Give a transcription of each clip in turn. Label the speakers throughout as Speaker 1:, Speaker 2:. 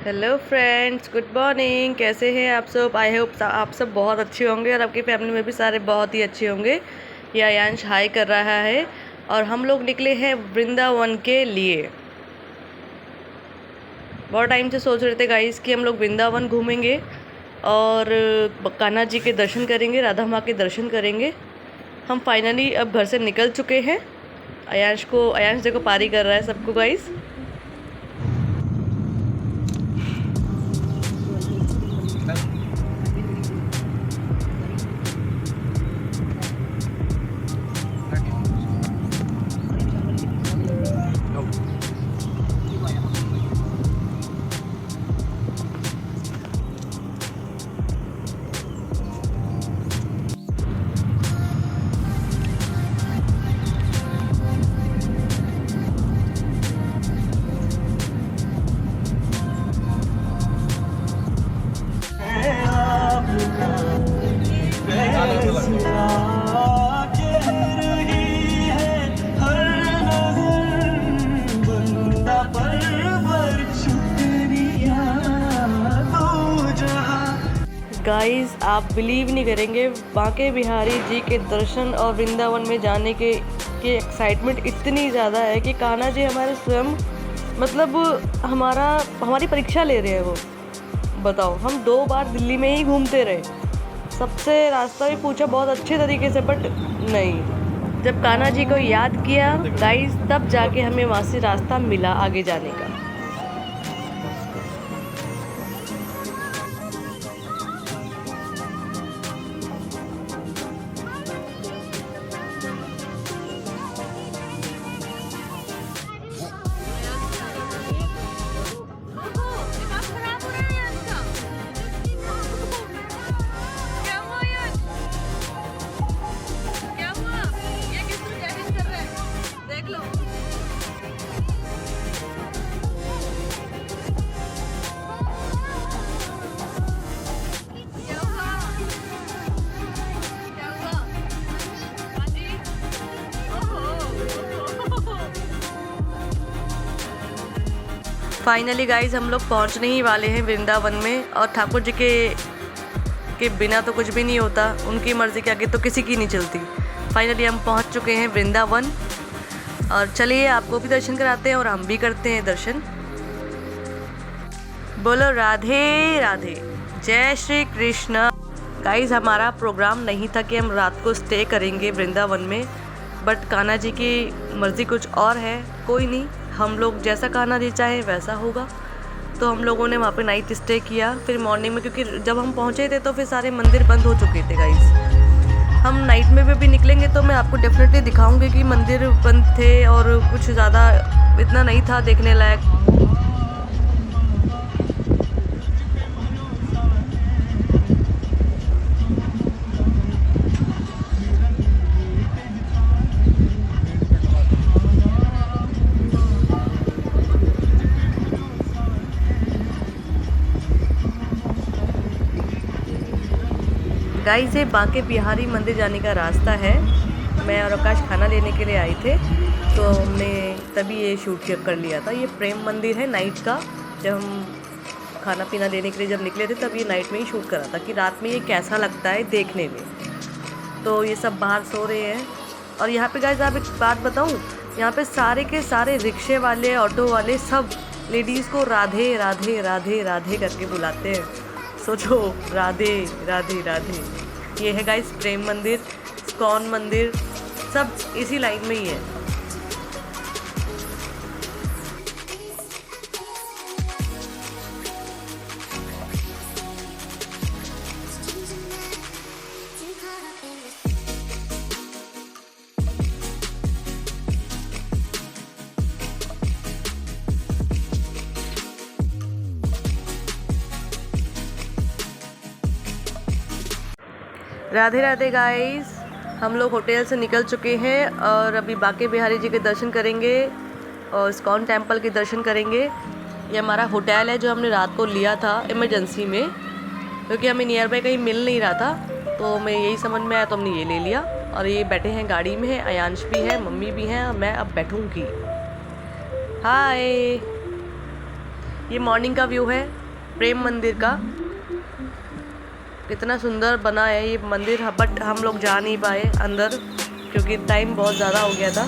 Speaker 1: Hello friends, good morning. कैसे हैं आप सब? आई होप आप सब बहुत अच्छे होंगे और आपकी फैमिली में भी सारे बहुत ही अच्छे होंगे। ये आयांश हाई कर रहा है और हम लोग निकले हैं वृंदावन के लिए। बहुत टाइम से सोच रहे थे गाइस कि हम लोग वृंदावन घूमेंगे और कान्हा जी के दर्शन करेंगे, राधा माँ के दर्शन करेंगे। हम फाइनली अब घर से निकल चुके हैं। आयांश देखो पारी कर रहा है सबको गाइस। गाइस आप बिलीव नहीं करेंगे, बांके बिहारी जी के दर्शन और वृंदावन में जाने के एक्साइटमेंट इतनी ज़्यादा है कि कान्हा जी हमारे स्वयं मतलब हमारी परीक्षा ले रहे हैं। वो बताओ, हम 2 बार दिल्ली में ही घूमते रहे, सबसे रास्ता भी पूछा बहुत अच्छे तरीके से, बट नहीं। जब कान्हा जी को याद किया गाइस, तब जाके हमें वहाँ से रास्ता मिला आगे जाने का। फाइनली गाइज हम लोग पहुंचने ही वाले हैं वृंदावन में, और ठाकुर जी के बिना तो कुछ भी नहीं होता, उनकी मर्ज़ी के आगे तो किसी की नहीं चलती। फाइनली हम पहुंच चुके हैं वृंदावन, और चलिए आपको भी दर्शन कराते हैं और हम भी करते हैं दर्शन। बोलो राधे राधे, जय श्री कृष्ण। गाइज हमारा प्रोग्राम नहीं था कि हम रात को स्टे करेंगे वृंदावन में, बट कान्हा जी की मर्ज़ी कुछ और है। कोई नहीं, हम लोग जैसा कान्हा जी चाहे वैसा होगा। तो हम लोगों ने वहाँ पे नाइट स्टे किया। फिर मॉर्निंग में, क्योंकि जब हम पहुँचे थे तो फिर सारे मंदिर बंद हो चुके थे गाइस। हम नाइट में भी निकलेंगे तो मैं आपको डेफिनेटली दिखाऊंगी कि मंदिर बंद थे और कुछ ज़्यादा इतना नहीं था देखने लायक। गाइस ये बांके बिहारी मंदिर जाने का रास्ता है। मैं और आकाश खाना लेने के लिए आए थे, तो हमने तभी ये शूट कर लिया था। ये प्रेम मंदिर है नाइट का। जब हम खाना पीना लेने के लिए जब निकले थे तब ये नाइट में ही शूट करा था कि रात में ये कैसा लगता है देखने में। तो ये सब बाहर सो रहे हैं। और यहाँ पे गाइस आप एक बात बताऊँ, यहाँ पे सारे के सारे रिक्शे वाले, ऑटो वाले सब लेडीज़ को राधे राधे राधे राधे करके बुलाते हैं। सोचो, राधे राधे राधे। ये है गाइस प्रेम मंदिर, इस्कॉन मंदिर, सब इसी लाइन में ही है। राधे राधे गाइस, हम लोग होटल से निकल चुके हैं और अभी बांके बिहारी जी के दर्शन करेंगे और इस्कॉन टेम्पल के दर्शन करेंगे। ये हमारा होटल है जो हमने रात को लिया था इमरजेंसी में, क्योंकि हमें नियर बाय कहीं मिल नहीं रहा था, तो हमें यही समझ में आया तो हमने ये ले लिया। और ये बैठे हैं गाड़ी में, है आयांश भी है, मम्मी भी हैं, मैं अब बैठूंगी। हाय, ये मॉर्निंग का व्यू है प्रेम मंदिर का। कितना सुंदर बना है ये मंदिर, बट हम लोग जा नहीं पाए अंदर क्योंकि टाइम बहुत ज़्यादा हो गया था।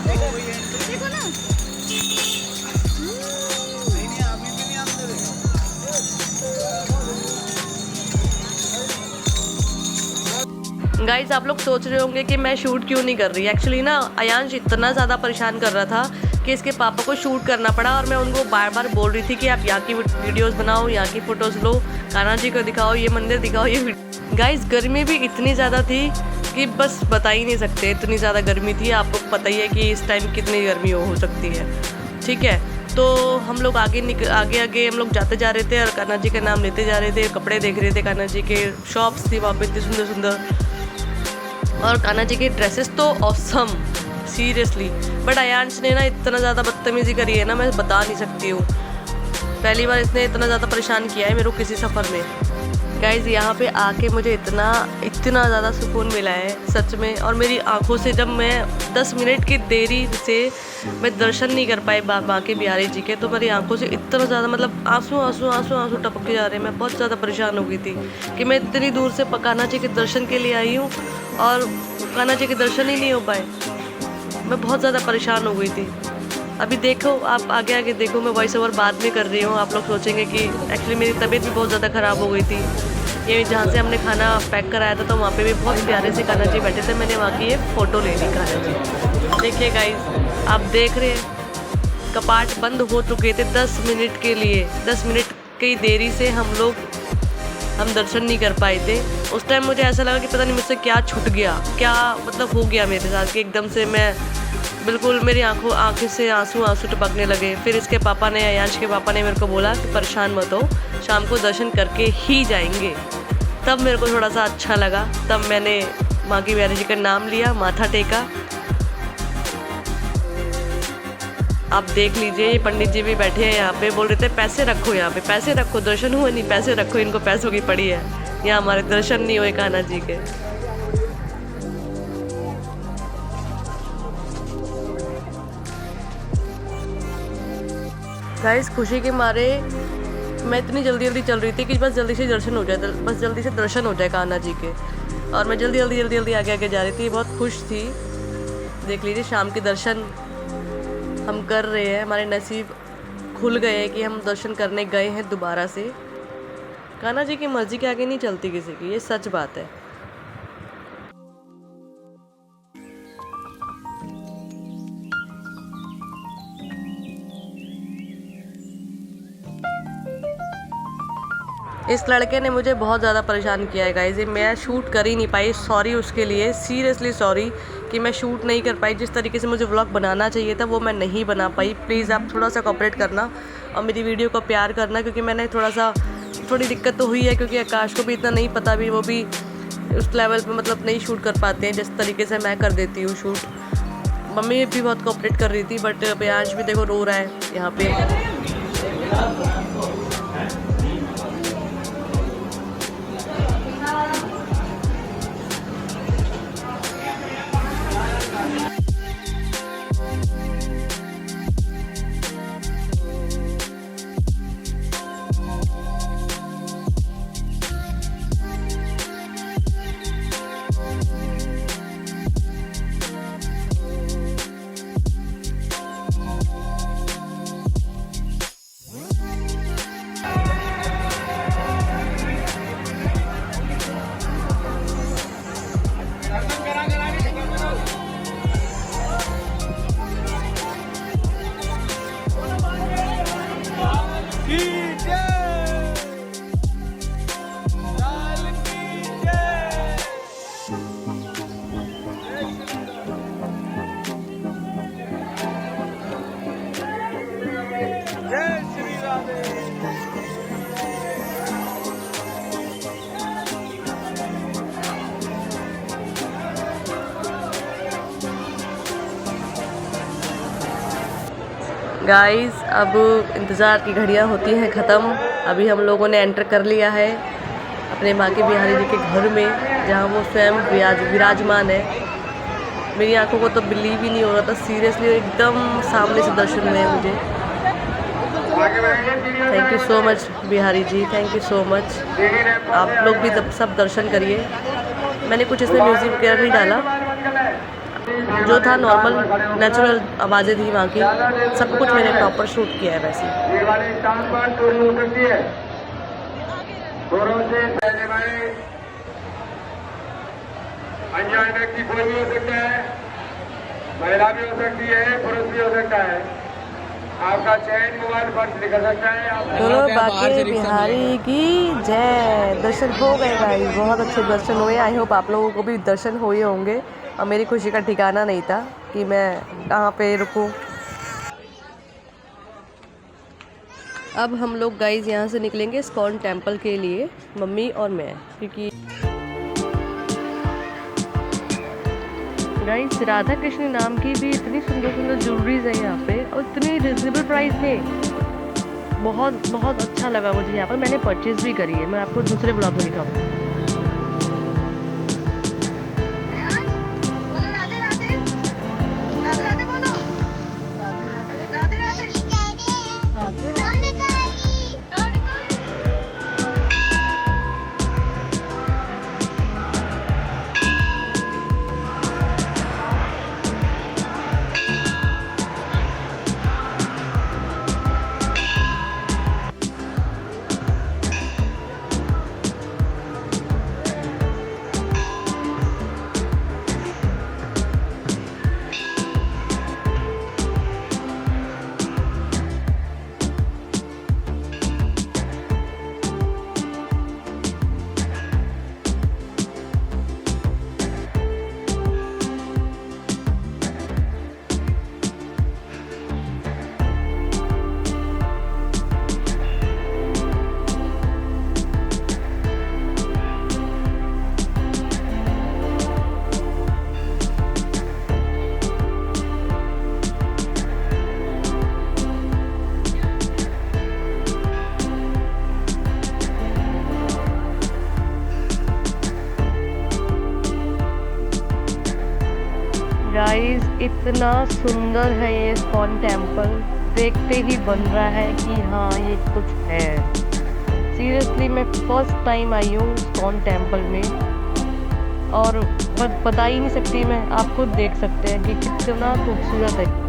Speaker 1: गाइस आप लोग सोच रहे होंगे कि मैं शूट क्यों नहीं कर रही। एक्चुअली ना अयांश इतना ज़्यादा परेशान कर रहा था कि इसके पापा को शूट करना पड़ा, और मैं उनको बार बार बोल रही थी कि आप यहाँ की वीडियोस बनाओ, यहाँ की फ़ोटोज़ लो, कान्हा जी को दिखाओ, ये मंदिर दिखाओ, ये गाइस गर्मी भी इतनी ज़्यादा थी कि बस बता ही नहीं सकते, इतनी ज़्यादा गर्मी थी। आपको पता ही है कि इस टाइम कितनी गर्मी हो सकती है, ठीक है। तो हम लोग आगे हम लोग जाते जा रहे थे और कान्हा जी का नाम लेते जा रहे थे, कपड़े देख रहे थे, कान्हा जी के शॉप्स थी वहाँ पे इतनी सुंदर सुंदर, और कान्हा जी के ड्रेसेस तो ऑसम सीरियसली। बट अयांश ने ना इतना ज़्यादा बदतमीज़ी करी है ना, मैं बता नहीं सकती हूँ। पहली बार इसने इतना ज़्यादा परेशान किया है मेरे को किसी सफ़र में। गाइज़ यहाँ पे आके मुझे इतना ज़्यादा सुकून मिला है सच में। और मेरी आंखों से जब मैं 10 मिनट की देरी से मैं दर्शन नहीं कर पाई बांके बिहारी जी के, तो मेरी आंखों से इतना ज़्यादा मतलब आंसू टपक के जा रहे हैं। मैं बहुत ज़्यादा परेशान हो गई थी कि मैं इतनी दूर से कान्हा जी के दर्शन के लिए आई हूँ और कान्हा जी के दर्शन ही नहीं हो पाए। मैं बहुत ज़्यादा परेशान हो गई थी। अभी देखो आप आगे देखो, मैं वॉइस ओवर बाद में कर रही हूँ। आप लोग सोचेंगे कि एक्चुअली मेरी तबीयत भी बहुत ज़्यादा ख़राब हो गई थी। ये जहाँ से हमने खाना पैक कराया था तो वहाँ पे भी बहुत प्यारे से कान्हा जी बैठे थे। मैंने वहाँ की ये फ़ोटो ले ली कान्हा जी। देखिए गाइस आप देख रहे हैं कपाट बंद हो चुके थे 10 मिनट के लिए। 10 मिनट की देरी से हम दर्शन नहीं कर पाए थे। उस टाइम मुझे ऐसा लगा कि पता नहीं मुझसे क्या छूट गया, क्या मतलब हो गया मेरे साथ कि एकदम से मैं बिल्कुल मेरी आँखें से आंसू टपकने लगे। फिर इसके पापा ने, अयांश के पापा ने मेरे को बोला कि परेशान मत हो, शाम को दर्शन करके ही जाएंगे। तब मेरे को थोड़ा सा अच्छा लगा। तब मैंने माँ की बिहारी जी का नाम लिया, माथा टेका। आप देख लीजिए ये पंडित जी भी बैठे हैं यहाँ पे, बोल रहे थे पैसे रखो, यहाँ पे पैसे रखो, दर्शन हुए नहीं, पैसे रखो, इनको पैसों की पड़ी है, यहाँ हमारे दर्शन नहीं हुए कान्हा जी के। गाइस खुशी के मारे मैं इतनी जल्दी चल रही थी कि बस जल्दी से दर्शन हो जाए, बस जल्दी से दर्शन हो जाए कान्हा जी के, और मैं जल्दी आगे जा रही थी। बहुत खुश थी। देख लीजिए शाम के दर्शन हम कर रहे हैं, हमारे नसीब खुल गए हैं कि हम दर्शन करने गए हैं दोबारा से। कान्हा जी की मर्जी के आगे नहीं चलती किसी की, ये सच बात है। इस लड़के ने मुझे बहुत ज़्यादा परेशान किया है गाइस। मैं शूट कर ही नहीं पाई, सॉरी उसके लिए, सीरियसली सॉरी कि मैं शूट नहीं कर पाई। जिस तरीके से मुझे व्लॉग बनाना चाहिए था वो मैं नहीं बना पाई। प्लीज़ आप थोड़ा सा कोऑपरेट करना और मेरी वीडियो को प्यार करना, क्योंकि मैंने थोड़ी दिक्कत तो हुई है, क्योंकि आकाश को भी इतना नहीं पता, भी वो भी उस लेवल पे मतलब नहीं शूट कर पाते हैं जिस तरीके से मैं कर देती हूँ शूट। मम्मी भी बहुत कोऑपरेट कर रही थी, बट प्याज भी देखो रो रहा है यहाँ पे। गाइस अब इंतज़ार की घड़ियां होती हैं ख़त्म। अभी हम लोगों ने एंटर कर लिया है अपने बांके बिहारी जी के घर में, जहां वो स्वयं विराजमान है। मेरी आंखों को तो बिलीव ही नहीं हो रहा था, सीरियसली एकदम सामने से दर्शन हुए मुझे। Thank you so much Bihari ji, thank you so much. आप लोग भी सब दर्शन करिए। मैंने कुछ इसमें म्यूज़िक वगैरह नहीं डाला, जो था नॉर्मल नेचुरल आवाज़ें थी वहाँ की, सब कुछ मैंने प्रॉपर शूट किया है वैसे।
Speaker 2: अनजान व्यक्ति कोई भी हो सकता है, महिला भी हो सकती है, पुरुष भी हो सकता है। आपका चयन मोबाइल पर निकल सकता है।
Speaker 1: बोलो बाके बिहारी की जय। दर्शन हो गए गाइस, बहुत अच्छे दर्शन हुए। आई होप आप लोगों को भी दर्शन हुए होंगे, और मेरी खुशी का ठिकाना नहीं था कि मैं कहाँ पे रुकूं। अब हम लोग गाइस यहाँ से निकलेंगे इस्कॉन टेम्पल के लिए, मम्मी और मैं, क्योंकि गाइस राधा कृष्ण नाम की भी इतनी सुंदर सुंदर ज्वेलरीज है यहाँ पे, और इतनी रिजनेबल प्राइस में। बहुत बहुत अच्छा लगा मुझे यहाँ पर, मैंने परचेज भी करी है। मैं आपको दूसरे ब्लॉग में दिखाऊंगी। गाइस इतना सुंदर है ये इस्कॉन टेम्पल, देखते ही बन रहा है कि हाँ ये कुछ है। सीरियसली मैं फर्स्ट टाइम आई हूँ इस्कॉन टेम्पल में, और बता ही नहीं सकती मैं, आप खुद देख सकते हैं कि कितना खूबसूरत है।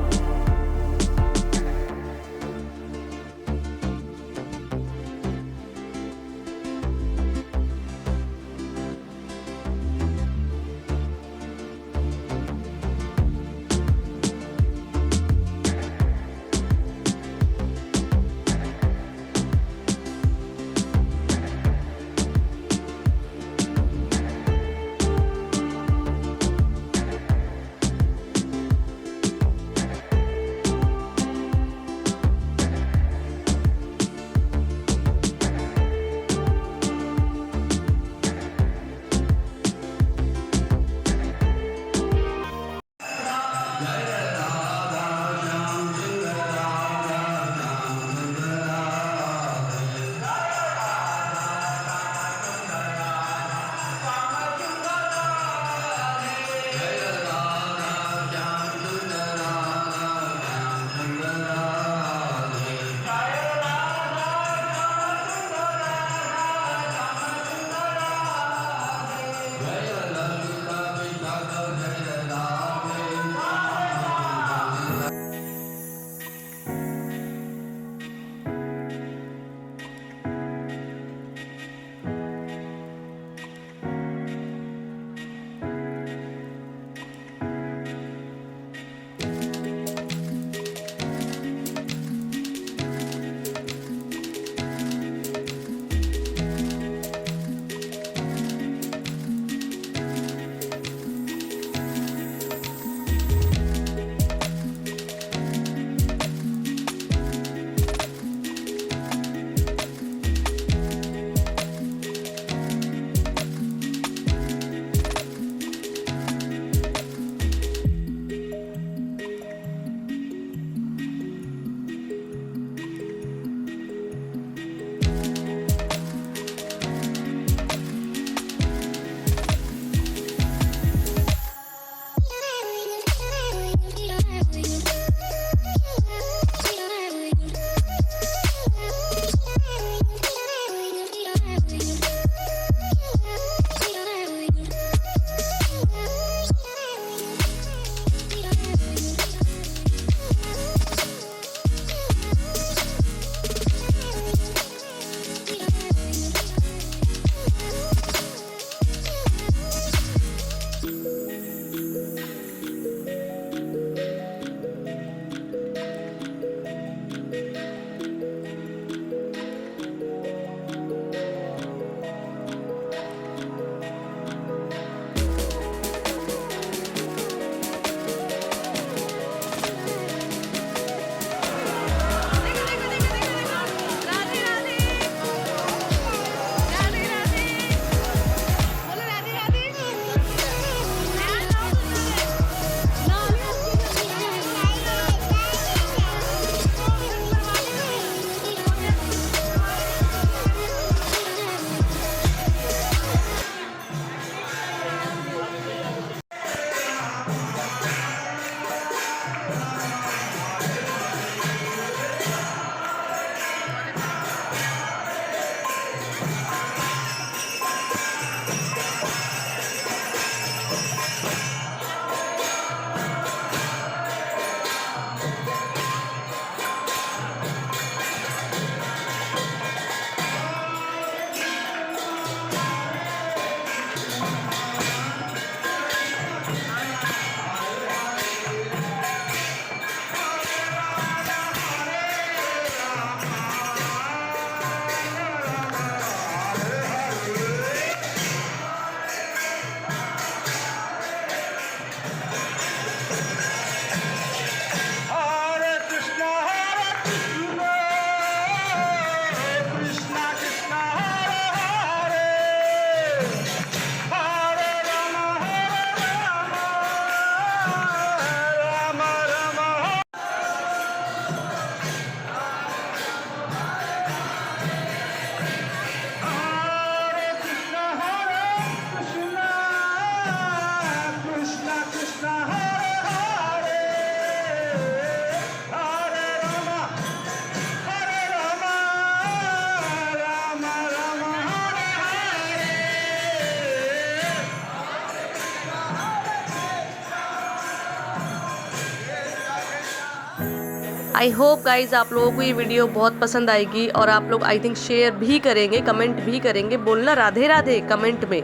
Speaker 1: आई होप गाइज आप लोगों को ये वीडियो बहुत पसंद आएगी और आप लोग आई थिंक शेयर भी करेंगे, कमेंट भी करेंगे। बोलना राधे राधे कमेंट में।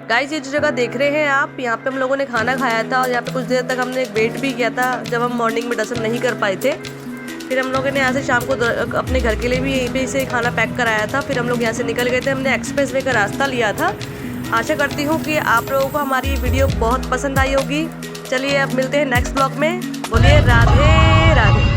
Speaker 1: गाइज ये जो जगह देख रहे हैं आप, यहाँ पे हम लोगों ने खाना खाया था और यहाँ पे कुछ देर तक हमने वेट भी किया था जब हम मॉर्निंग में दर्शन नहीं कर पाए थे। फिर हम लोगों ने यहाँ से शाम को अपने घर के लिए भी यहीं पे से खाना पैक कराया था। फिर हम लोग यहाँ से निकल गए थे, हमने एक्सप्रेस वे का रास्ता लिया था। आशा करती हूँ कि आप लोगों को हमारी वीडियो बहुत पसंद आई होगी। चलिए अब मिलते हैं नेक्स्ट ब्लॉग में। बोलिए राधे राधे।